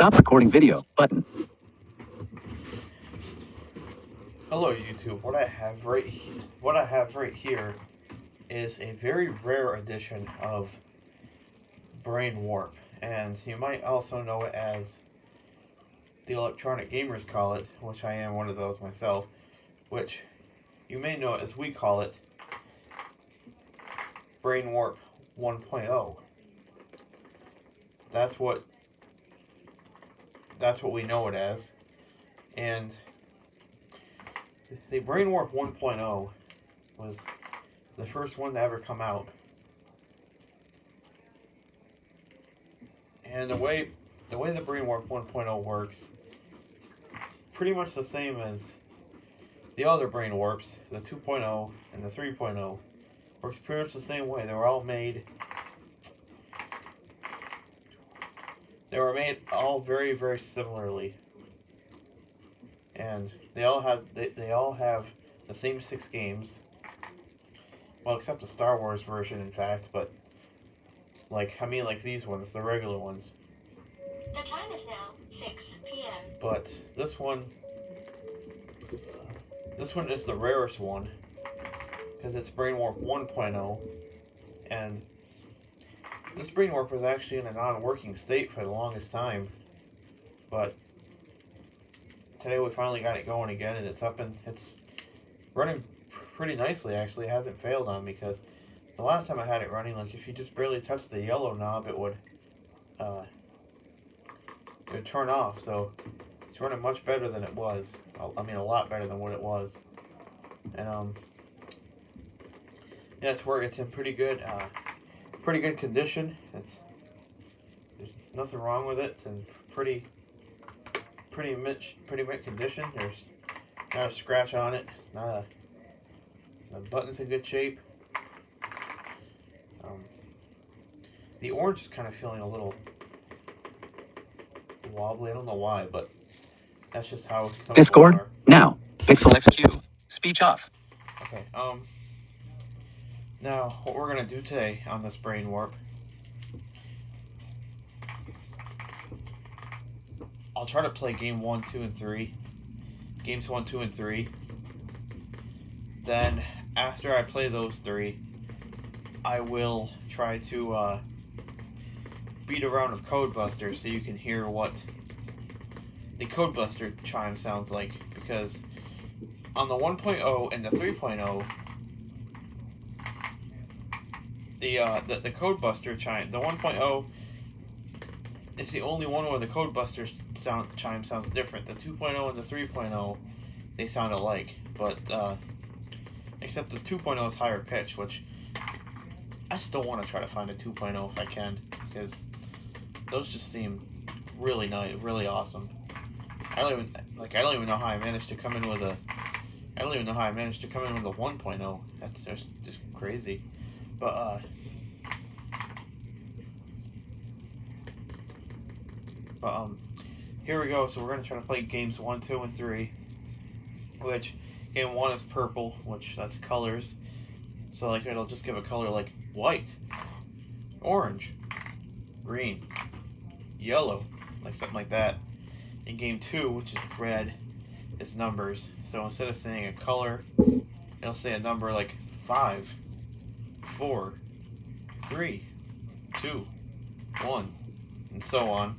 Stop recording video button. Hello YouTube. What I have right here is a very rare edition of Brain Warp, and you might also know it as the electronic gamers call it, which I am one of those myself, which you may know it as we call it Brain Warp 1.0. That's what we know it as. And the Brain Warp 1.0 was the first one to ever come out. And the way the Brain Warp 1.0 works, pretty much the same as the other Brain Warps, the 2.0 and the 3.0. Works pretty much the same way. They were made all very, very similarly. And they all have the same 6 games. Well, except the Star Wars version, in fact, but like these ones, the regular ones. The time is now 6 p.m. But this one is the rarest one because it's Brain Warp 1.0, and this Brain Warp was actually in a non-working state for the longest time, but today we finally got it going again, and it's up and it's running pretty nicely. Actually, it hasn't failed on me, because the last time I had it running, like if you just barely touched the yellow knob, it would turn off. So it's running much better than it was. I mean, a lot better than what it was. And yeah, it's in pretty good condition. There's nothing wrong with it. It's in pretty mint condition. There's not a scratch on it. The button's in good shape. The orange is kind of feeling a little wobbly. I don't know why, but that's just how some Discord people are. now. Pixel XQ. Speech off. Okay. Now what we're gonna do today on this Brain Warp, I'll try to play game 1, 2, and 3. Games 1, 2, and 3. Then after I play those 3, I will try to beat a round of Codebuster so you can hear what the Codebuster chime sounds like, because on the 1.0 and the 3.0, the Codebuster chime, the 1.0 is the only one where the Codebuster chime sounds different. The 2.0 and the 3.0, they sound alike, but except the 2.0 is higher pitch, which I still want to try to find a 2.0 if I can, because those just seem really nice, really awesome. I don't even know how I managed to come in with a 1.0. That's just crazy. But here we go. So we're gonna try to play games 1, 2, and 3. Which game 1 is purple, which that's colors. So like it'll just give a color like white, orange, green, yellow, like something like that. In game 2, which is red, is numbers. So instead of saying a color, it'll say a number like 5, 4, 3, 2, 1, and so on.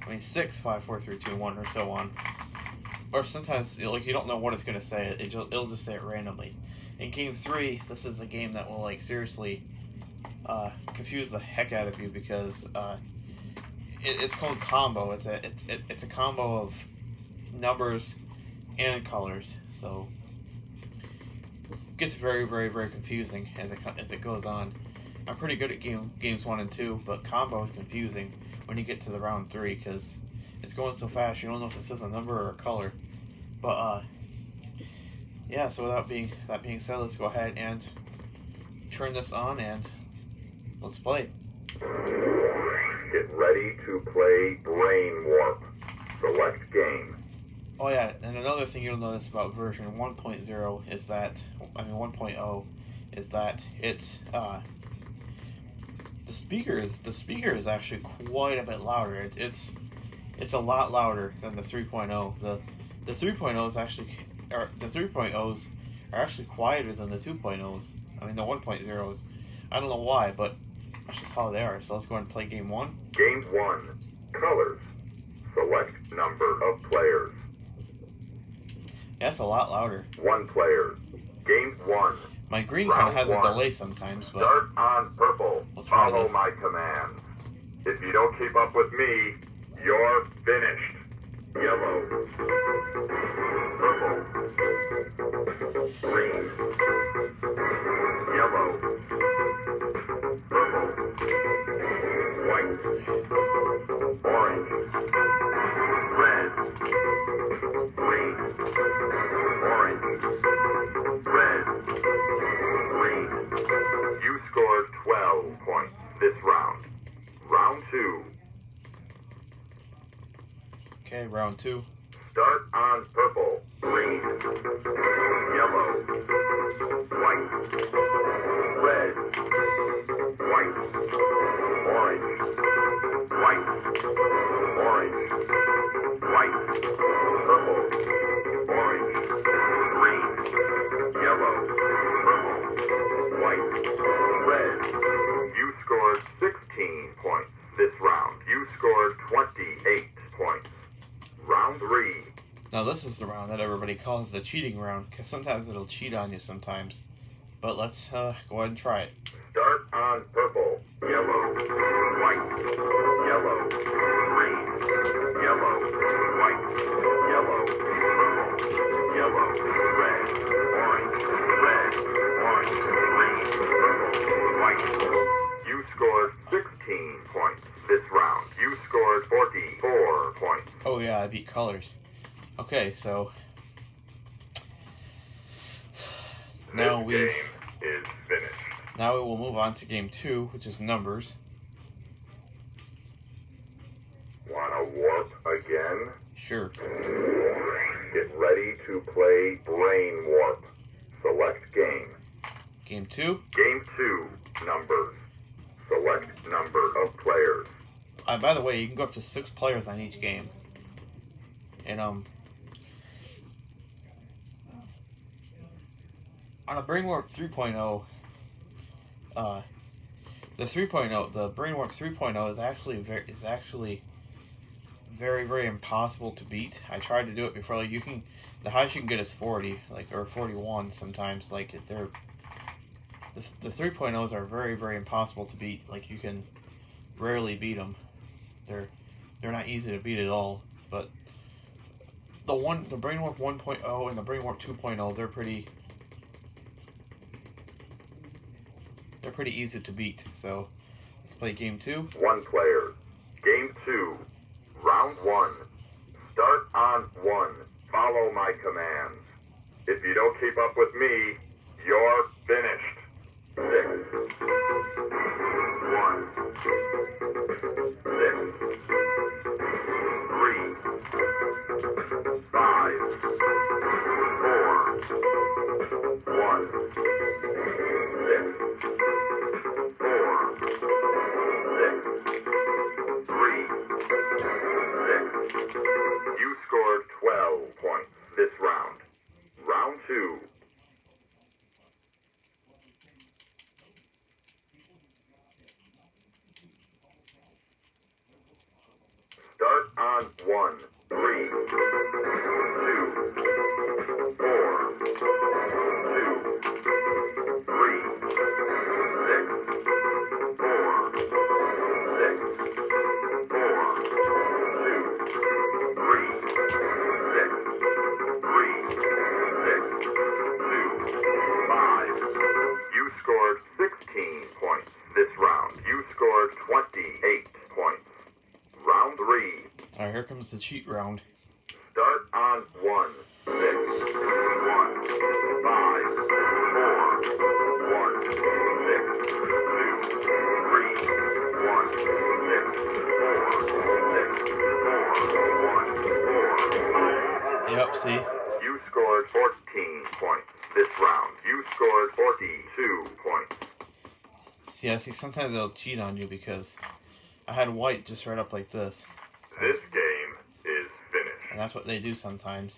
I mean 6, 5, 4, 3, 2, 1, or so on. Or sometimes, like, you don't know what it's gonna say. It'll just say it randomly. In game 3, this is the game that will like seriously confuse the heck out of you, because it's called combo. It's a combo of numbers and colors. So it gets very, very, very confusing as it goes on. I'm pretty good at games 1 and 2, but combo is confusing when you get to the round 3, because it's going so fast you don't know if this is a number or a color. But yeah, so that being said, let's go ahead and turn this on and let's play. Get ready to play Brain Warp. Select game. Oh yeah, and another thing you'll notice about version 1.0 is that, 1.0 is that it's the speaker is actually quite a bit louder. It's a lot louder than the 3.0. The 3.0 is actually, or the 3.0s are actually quieter than the 2.0s. I mean the 1.0s. I don't know why, but that's just how they are. So let's go ahead and play game 1. Game 1. Colors. Select number of players. Yeah, it's a lot louder. 1 player. Game 1. My green kind of has a Round 1. delay sometimes, but Start on purple. we'll try Follow this. my commands. If you don't keep up with me, you're finished. Yellow. Purple. Green. Yellow. Purple. White. Orange. Red. Green. Orange. Red. Green. You scored 12 points this round. Round 2. Okay, round 2. Start on purple, green, yellow, white, red, white, orange, white, orange, white, purple, orange, green, yellow, purple, white, red. You scored 16 points this round. You scored 28 points. Round 3. Now this is the round that everybody calls the cheating round, because sometimes it'll cheat on you sometimes. But let's go ahead and try it. Start on purple, yellow, white, yellow, green, yellow, white, yellow, purple, yellow, red, orange, green, purple, white. You scored 16 points this round. You scored 44 points. Oh yeah, I beat colors. Okay, so now This game is finished. Now we will move on to game 2, which is numbers. Wanna warp again? Sure. Get ready to play Brain Warp. Select game. Game 2. Game 2, numbers. Select number of players. By the way, you can go up to 6 players on each game. And on a Brain Warp 3.0, the 3.0, the Brain Warp 3.0 is actually very, very impossible to beat. I tried to do it before. Like the highest you can get is 40, or 41 sometimes. Like the 3.0s are very, very impossible to beat. Like you can rarely beat them. They're not easy to beat at all. But the Brain Warp 1.0 and the Brain Warp 2.0, they're pretty easy to beat. So let's play game 2. 1 player. Game 2. Round 1. Start on 1. Follow my commands. If you don't keep up with me, you're finished. 6. 1. 6. 3. 5. 4. 1. 6. 4. 6. 3. 6. You scored 12 points this round. Round 2. Start on 1. 3. 2. 4. 2. 3. 6. 4. 6. 4. 2. 3. 6. 3. 6. 2. 5. You scored 16 points this round. You scored 28 points. Round 3. Alright, here comes the cheat round. Start on 1. 6. 1. 5. 4. 1. 6. 2. 3. 1. 6. 4. 6. 4. 1. 4. Yep, see? You scored 14 points this round. You scored 42 points. See, I see sometimes they'll cheat on you because I had white just right up like this. This game And that's what they do sometimes.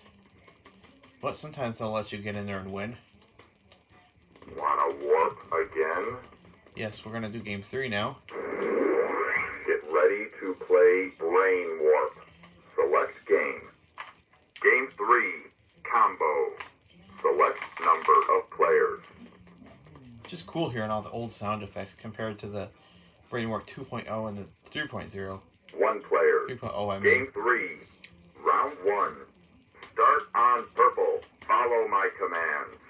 But sometimes they'll let you get in there and win. Wanna warp again? Yes, we're going to do game 3 now. Get ready to play Brain Warp. Select game. Game 3, combo. Select number of players. Just cool hearing all the old sound effects compared to the Brainwork 2.0 and the 3.0. 1 player. 3.0, I mean. Game 3, round 1. Start on purple. Follow my commands.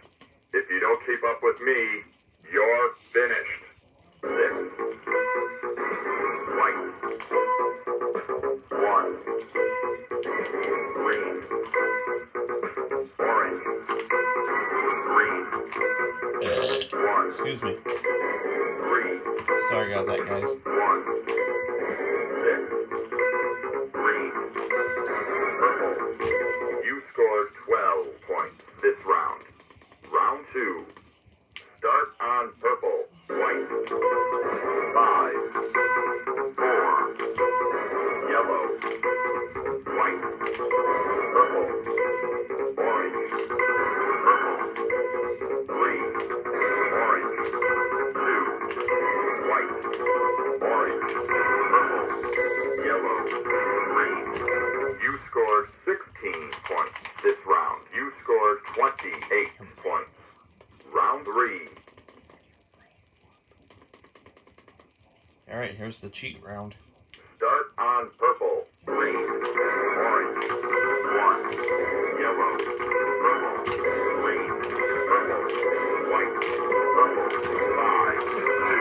If you don't keep up with me, you're finished. 6. White. 1. Green. Orange. Green. 1. Excuse me. 3. Sorry about that, guys. 1. 6. Green. Purple. You scored 12 points this round. Round 2. Start on purple. White. 5. 4. Yellow. White. Purple. Orange. Purple. 3. Orange. 2. White. Orange. Purple. Yellow. Green. You scored 16 points this round. You scored 28 points. Round 3. Alright, here's the cheat round. Start on purple. Green. Orange. 1. Yellow. Purple. Green. Purple. White. Purple. 5. 2.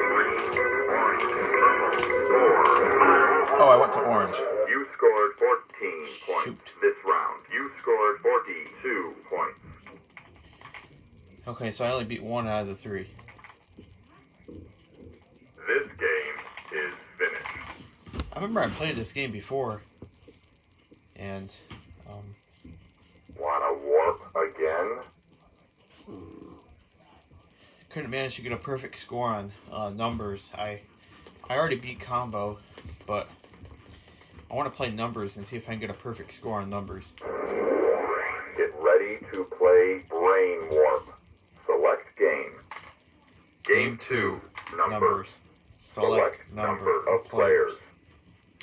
Green. Orange. Purple. 4. Oh, I went to orange. You scored 14 points Shoot. this round. You scored 42 points. Okay, so I only beat 1 out of the 3. This game is finished. I remember I played this game before. And, Wanna warp again? couldn't manage to get a perfect score on numbers. I already beat combo, but I want to play numbers and see if I can get a perfect score on numbers. Get ready to play Brain Warp. Select game. Game 2. Numbers. Select number of players.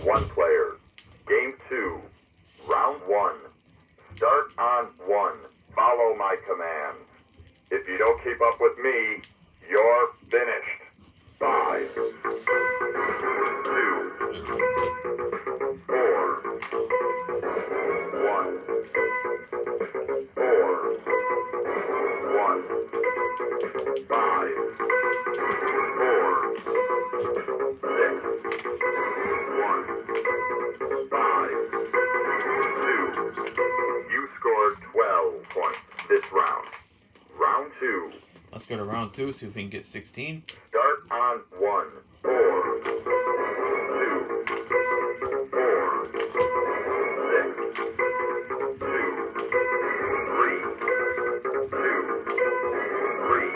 1 player. Game 2. Round 1. Start on 1. Follow my commands. If you don't keep up with me, you're finished. 5. 2. 4. 1. 4. 1. 5. 4. 6. 1. 5. 2. You scored 12 points this round. Round 2. Let's go to round 2, see if we can get 16. Start on 1. 4. 2. 4. 6. 2. 3. 2. 3.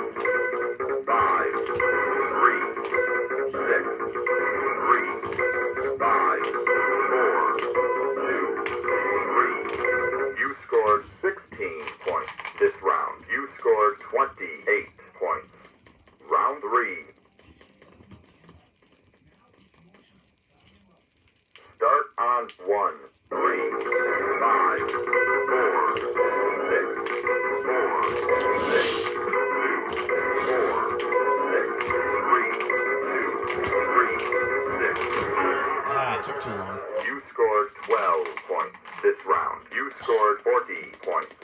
5. 3. 6. 3. 5. 4. 2. 3. You scored 16 points this round. You scored 28 points. Round 3. Start on 1. 3. 5. 4. 6. 4. 6. 2. 4. 6. 3. 2. 3. 6. Ah, it took too long. You scored 12 points this round. You scored 40 points.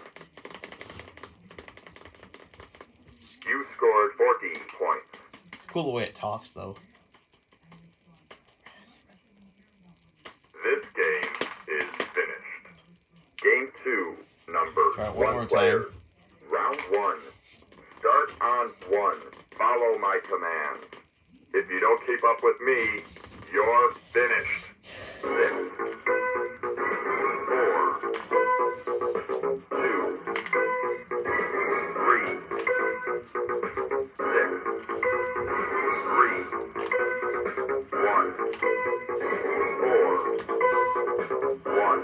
You scored 40 points. It's cool the way it talks, though. This game is finished. Game 2, number Try it one 1 more player. time. Round 1. Start on 1. Follow my commands. If you don't keep up with me, you're finished. 6. 4. 2. 3. 6. 3. 1. 4. 1.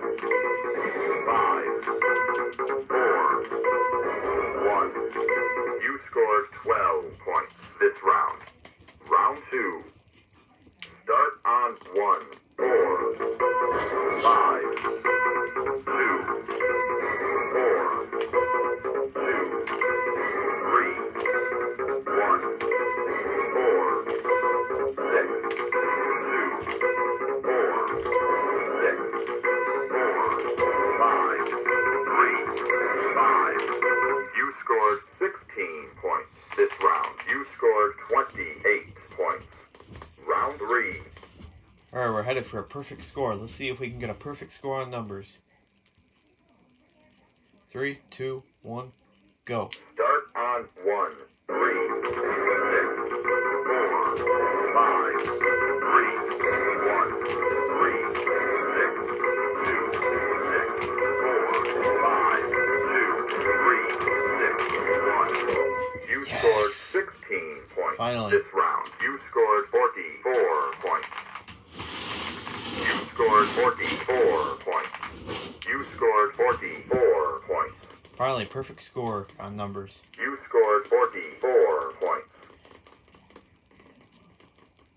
5, 2, 4, 2, 3, 1, 4, 6, 2, 4, 6, 4, 5, 3, 5. You scored 16 points this round. You scored 28 points. Round 3. Alright, we're headed for a perfect score. Let's see if we can get a perfect score on numbers. 3, 2, 1, go. Start on 1, 3, 6, 4, 5, 3, 1, 3, 6, 2, 6, 4, 5, 2, 3, 6, 1. You Yes. scored 16 points Finally. this round. You scored 44 points. You scored 44 points. You scored 44 points. Finally, perfect score on numbers. You scored 44 points.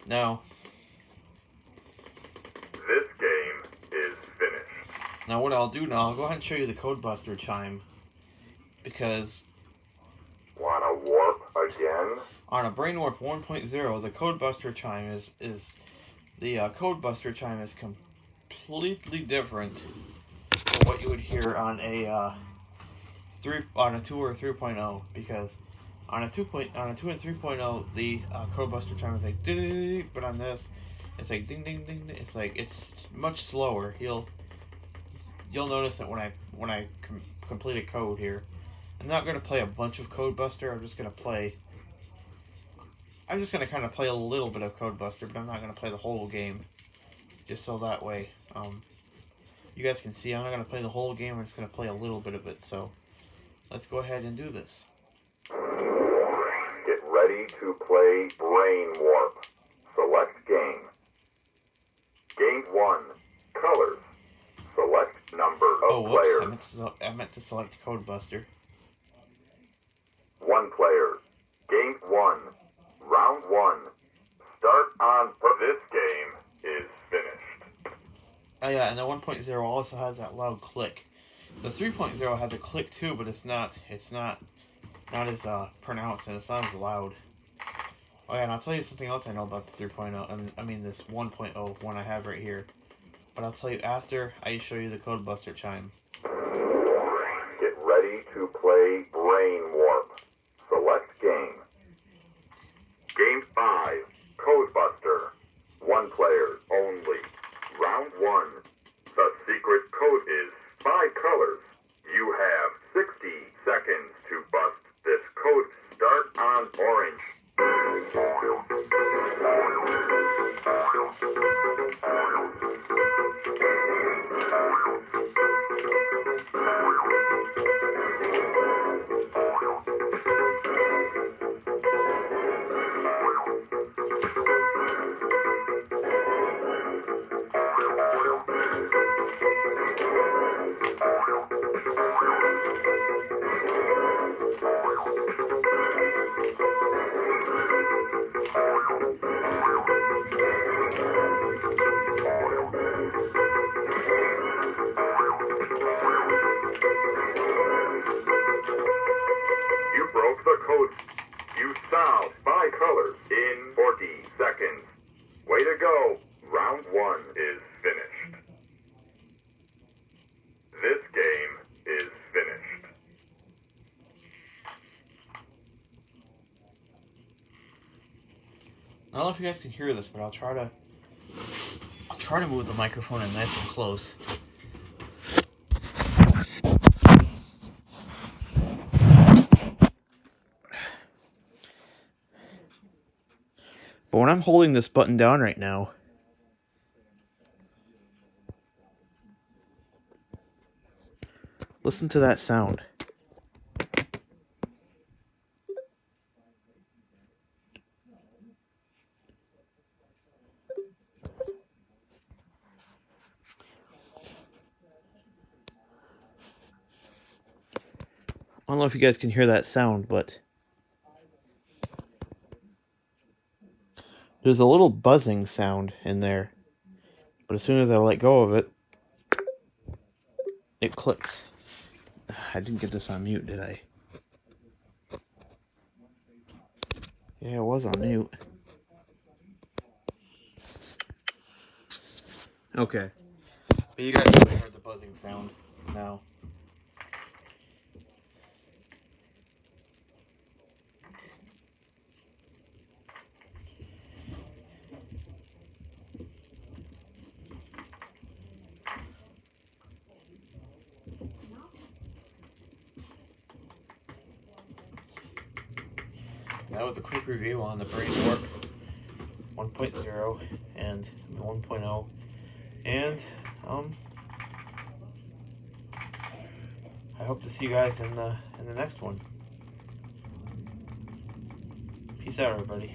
Now, This game is finished. what I'll do now, I'll go ahead and show you the Codebuster chime. Because Wanna warp again? on a Brain Warp 1.0, the Codebuster chime is completely different from what you would hear on a 2 or 3.0, because on a 2 and 3.0 the Codebuster chime is like ding, but on this it's like ding ding ding. It's much slower. You'll notice it when I complete a code here. I'm not gonna play a bunch of Codebuster. I'm just gonna kind of play a little bit of Codebuster, but I'm not gonna play the whole game. Just so that way, you guys can see I'm not gonna play the whole game. I'm just gonna play a little bit of it. So let's go ahead and do this. Get ready to play Brain Warp. Select game. Game 1. Colors. Select number of Oh, whoops! players. I meant to select Codebuster. 1 player. Game 1. Round 1. Start on. This game is finished. Oh yeah, and the 1.0 also has that loud click. The 3.0 has a click too, but it's not as pronounced and it's not as loud. Oh yeah, and I'll tell you something else I know about the 3.0. I mean this 1.0 one I have right here. But I'll tell you after I show you the Codebuster chime. Get ready to play Brain Warp. Select game. Game 5. Codebuster. 1 player only. Round 1. The secret code is 5 colors. You have 60 seconds to bust this code. Start on orange. You broke the code. You solved 5 colors in 40 seconds. Way to go. Round 1 is finished. This game is finished. I don't know if you guys can hear this, but I'll try to move the microphone in nice and close. But when I'm holding this button down right now, listen to that sound. I don't know if you guys can hear that sound, but there's a little buzzing sound in there. But as soon as I let go of it, it clicks. I didn't get this on mute, did I? Yeah, it was on mute. Okay. But you guys probably heard the buzzing sound now. That was a quick review on the Brain Warp 1.0 and 1.0, and I hope to see you guys in the next one. Peace out, everybody.